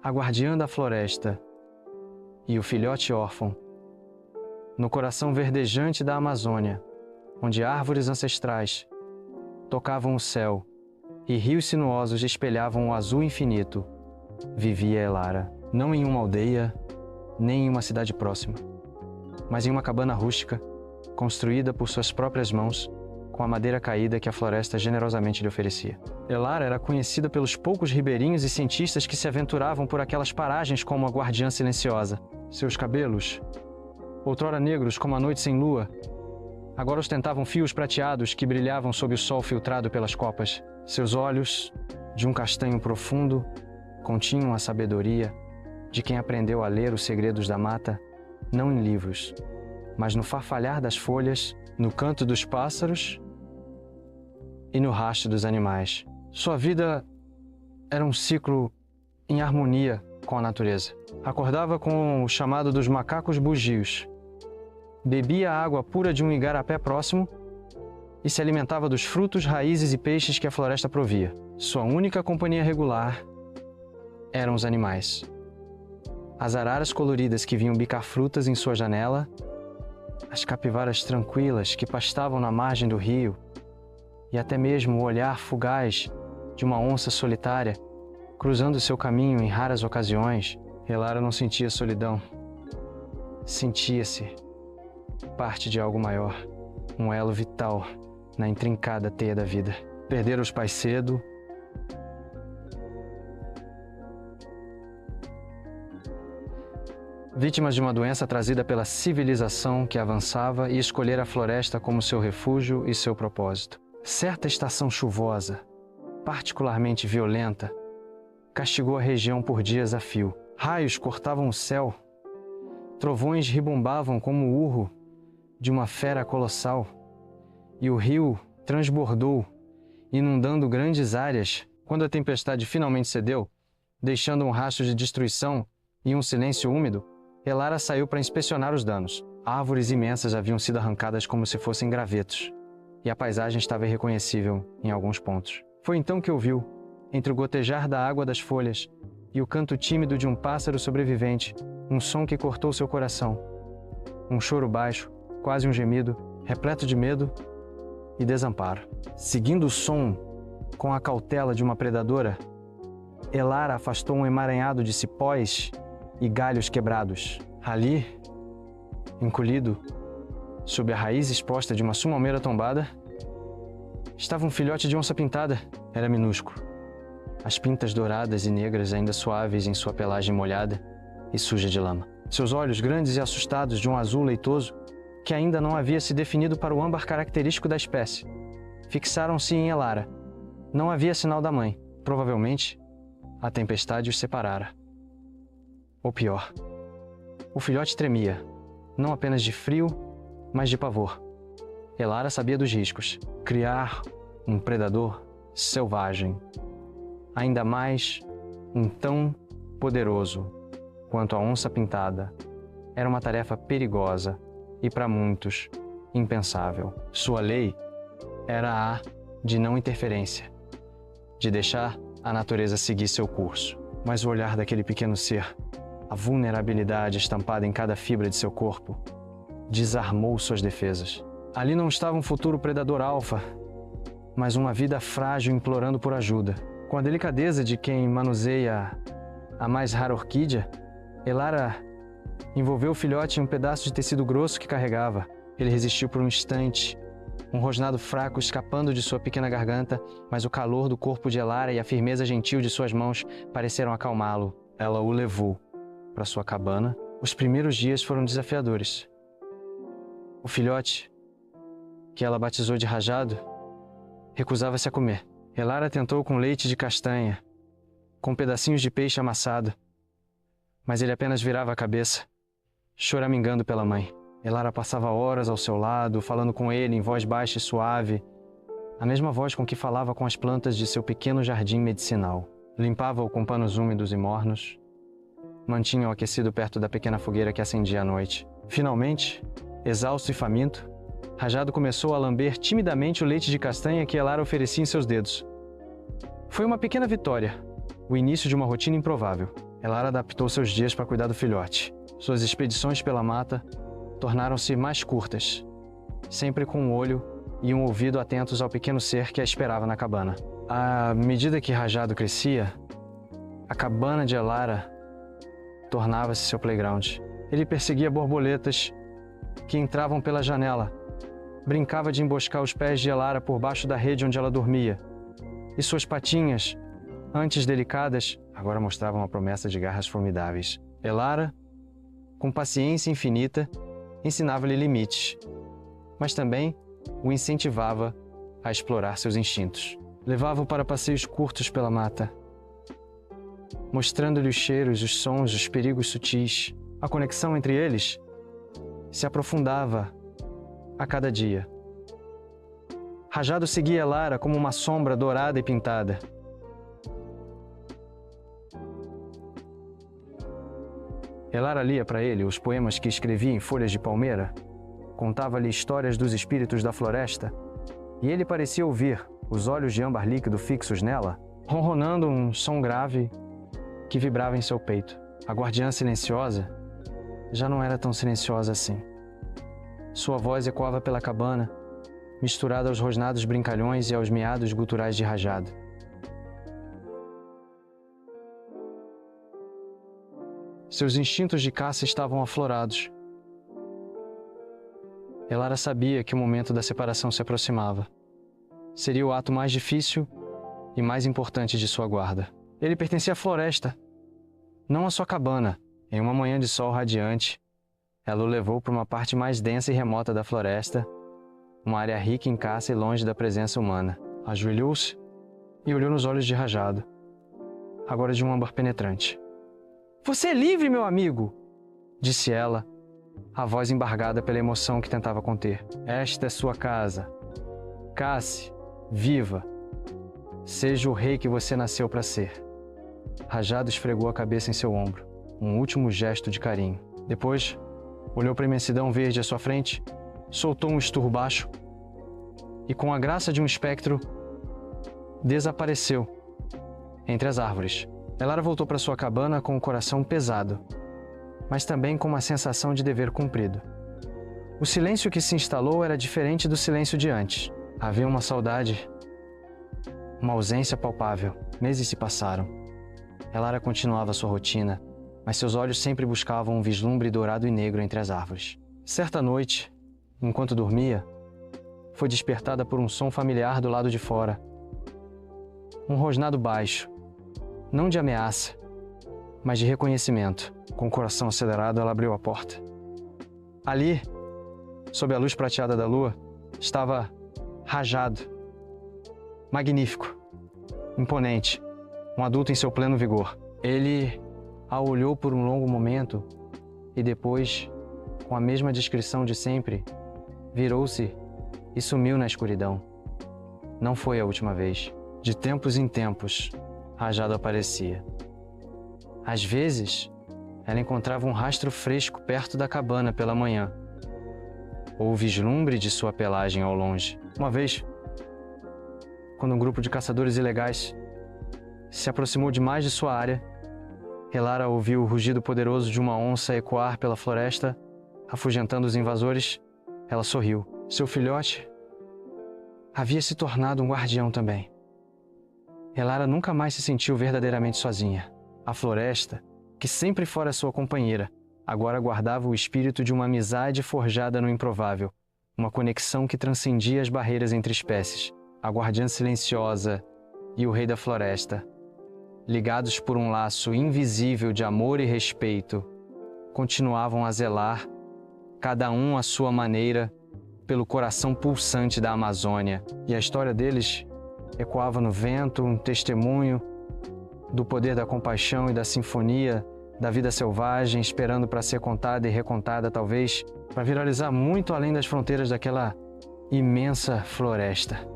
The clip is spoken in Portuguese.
a guardiã da floresta e o filhote órfão, no coração verdejante da Amazônia, onde árvores ancestrais tocavam o céu e rios sinuosos espelhavam o azul infinito, vivia Elara, não em uma aldeia, nem em uma cidade próxima, mas em uma cabana rústica, construída por suas próprias mãos, com a madeira caída que a floresta generosamente lhe oferecia. Elara era conhecida pelos poucos ribeirinhos e cientistas que se aventuravam por aquelas paragens como a guardiã silenciosa. Seus cabelos, outrora negros como a noite sem lua, agora ostentavam fios prateados que brilhavam sob o sol filtrado pelas copas. Seus olhos, de um castanho profundo, continham a sabedoria de quem aprendeu a ler os segredos da mata, não em livros, mas no farfalhar das folhas, no canto dos pássaros e no rasto dos animais. Sua vida era um ciclo em harmonia com a natureza. Acordava com o chamado dos macacos bugios, bebia a água pura de um igarapé próximo e se alimentava dos frutos, raízes e peixes que a floresta provia. Sua única companhia regular eram os animais. As araras coloridas que vinham bicar frutas em sua janela, as capivaras tranquilas que pastavam na margem do rio e até mesmo o olhar fugaz de uma onça solitária cruzando seu caminho em raras ocasiões. Elara não sentia solidão. Sentia-se parte de algo maior, um elo vital na intrincada teia da vida. Perdera os pais cedo, vítimas de uma doença trazida pela civilização que avançava e escolher a floresta como seu refúgio e seu propósito. Certa estação chuvosa, particularmente violenta, castigou a região por dias a fio. Raios cortavam o céu, trovões ribombavam como o urro de uma fera colossal, e o rio transbordou, inundando grandes áreas. Quando a tempestade finalmente cedeu, deixando um rastro de destruição e um silêncio úmido, Elara saiu para inspecionar os danos. Árvores imensas haviam sido arrancadas como se fossem gravetos, e a paisagem estava irreconhecível em alguns pontos. Foi então que ouviu, entre o gotejar da água das folhas e o canto tímido de um pássaro sobrevivente, um som que cortou seu coração. Um choro baixo, quase um gemido, repleto de medo e desamparo. Seguindo o som com a cautela de uma predadora, Elara afastou um emaranhado de cipós e galhos quebrados. Ali, encolhido, sob a raiz exposta de uma sumalmeira tombada, estava um filhote de onça-pintada. Era minúsculo, as pintas douradas e negras ainda suaves em sua pelagem molhada e suja de lama. Seus olhos grandes e assustados de um azul leitoso, que ainda não havia se definido para o âmbar característico da espécie, fixaram-se em Elara. Não havia sinal da mãe. Provavelmente, a tempestade os separara. Ou pior, o filhote tremia, não apenas de frio, mas de pavor. Elara sabia dos riscos. Criar um predador selvagem, ainda mais um tão poderoso quanto a onça-pintada, era uma tarefa perigosa e, para muitos, impensável. Sua lei era a de não interferência, de deixar a natureza seguir seu curso. Mas o olhar daquele pequeno ser, a vulnerabilidade estampada em cada fibra de seu corpo, desarmou suas defesas. Ali não estava um futuro predador alfa, mas uma vida frágil implorando por ajuda. Com a delicadeza de quem manuseia a mais rara orquídea, Elara envolveu o filhote em um pedaço de tecido grosso que carregava. Ele resistiu por um instante, um rosnado fraco escapando de sua pequena garganta, mas o calor do corpo de Elara e a firmeza gentil de suas mãos pareceram acalmá-lo. Ela o levou para sua cabana. Os primeiros dias foram desafiadores. O filhote, que ela batizou de Rajado, recusava-se a comer. Elara tentou com leite de castanha, com pedacinhos de peixe amassado, mas ele apenas virava a cabeça, choramingando pela mãe. Elara passava horas ao seu lado, falando com ele em voz baixa e suave, a mesma voz com que falava com as plantas de seu pequeno jardim medicinal. Limpava-o com panos úmidos e mornos, mantinha-o aquecido perto da pequena fogueira que acendia à noite. Finalmente, exausto e faminto, Rajado começou a lamber timidamente o leite de castanha que Elara oferecia em seus dedos. Foi uma pequena vitória, o início de uma rotina improvável. Elara adaptou seus dias para cuidar do filhote. Suas expedições pela mata tornaram-se mais curtas, sempre com um olho e um ouvido atentos ao pequeno ser que a esperava na cabana. À medida que Rajado crescia, a cabana de Elara tornava-se seu playground. Ele perseguia borboletas que entravam pela janela, brincava de emboscar os pés de Elara por baixo da rede onde ela dormia, e suas patinhas, antes delicadas, agora mostravam a promessa de garras formidáveis. Elara, com paciência infinita, ensinava-lhe limites, mas também o incentivava a explorar seus instintos. Levava-o para passeios curtos pela mata, mostrando-lhe os cheiros, os sons, os perigos sutis. A conexão entre eles se aprofundava a cada dia. Rajado seguia Elara como uma sombra dourada e pintada. Elara lia para ele os poemas que escrevia em folhas de palmeira, contava-lhe histórias dos espíritos da floresta, e ele parecia ouvir, os olhos de âmbar líquido fixos nela, ronronando um som grave que vibrava em seu peito. A guardiã silenciosa já não era tão silenciosa assim. Sua voz ecoava pela cabana, misturada aos rosnados brincalhões e aos miados guturais de Rajado. Seus instintos de caça estavam aflorados. Elara sabia que o momento da separação se aproximava. Seria o ato mais difícil e mais importante de sua guarda. Ele pertencia à floresta, não à sua cabana. Em uma manhã de sol radiante, ela o levou para uma parte mais densa e remota da floresta, uma área rica em caça e longe da presença humana. Ajoelhou-se e olhou nos olhos de Rajado, agora de um âmbar penetrante. "Você é livre, meu amigo!" disse ela, a voz embargada pela emoção que tentava conter. "Esta é sua casa. Casse, viva. Seja o rei que você nasceu para ser." Rajado esfregou a cabeça em seu ombro, um último gesto de carinho. Depois, olhou para a imensidão verde à sua frente, soltou um esturro baixo e, com a graça de um espectro, desapareceu entre as árvores. Elara voltou para sua cabana com o coração pesado, mas também com uma sensação de dever cumprido. O silêncio que se instalou era diferente do silêncio de antes. Havia uma saudade, uma ausência palpável. Meses se passaram. Elara continuava sua rotina, mas seus olhos sempre buscavam um vislumbre dourado e negro entre as árvores. Certa noite, enquanto dormia, foi despertada por um som familiar do lado de fora. Um rosnado baixo, não de ameaça, mas de reconhecimento. Com o coração acelerado, ela abriu a porta. Ali, sob a luz prateada da lua, estava Rajado, magnífico, imponente, um adulto em seu pleno vigor. Ele a olhou por um longo momento e depois, com a mesma descrição de sempre, virou-se e sumiu na escuridão. Não foi a última vez. De tempos em tempos, Rajado aparecia. Às vezes, ela encontrava um rastro fresco perto da cabana pela manhã, ou o vislumbre de sua pelagem ao longe. Uma vez, quando um grupo de caçadores ilegais se aproximou demais de sua área, Elara ouviu o rugido poderoso de uma onça ecoar pela floresta, afugentando os invasores. Ela sorriu. Seu filhote havia se tornado um guardião também. Elara nunca mais se sentiu verdadeiramente sozinha. A floresta, que sempre fora sua companheira, agora guardava o espírito de uma amizade forjada no improvável, uma conexão que transcendia as barreiras entre espécies. A guardiã silenciosa e o rei da floresta, ligados por um laço invisível de amor e respeito, continuavam a zelar, cada um à sua maneira, pelo coração pulsante da Amazônia. E a história deles ecoava no vento, um testemunho do poder da compaixão e da sinfonia da vida selvagem, esperando para ser contada e recontada, talvez, para viralizar muito além das fronteiras daquela imensa floresta.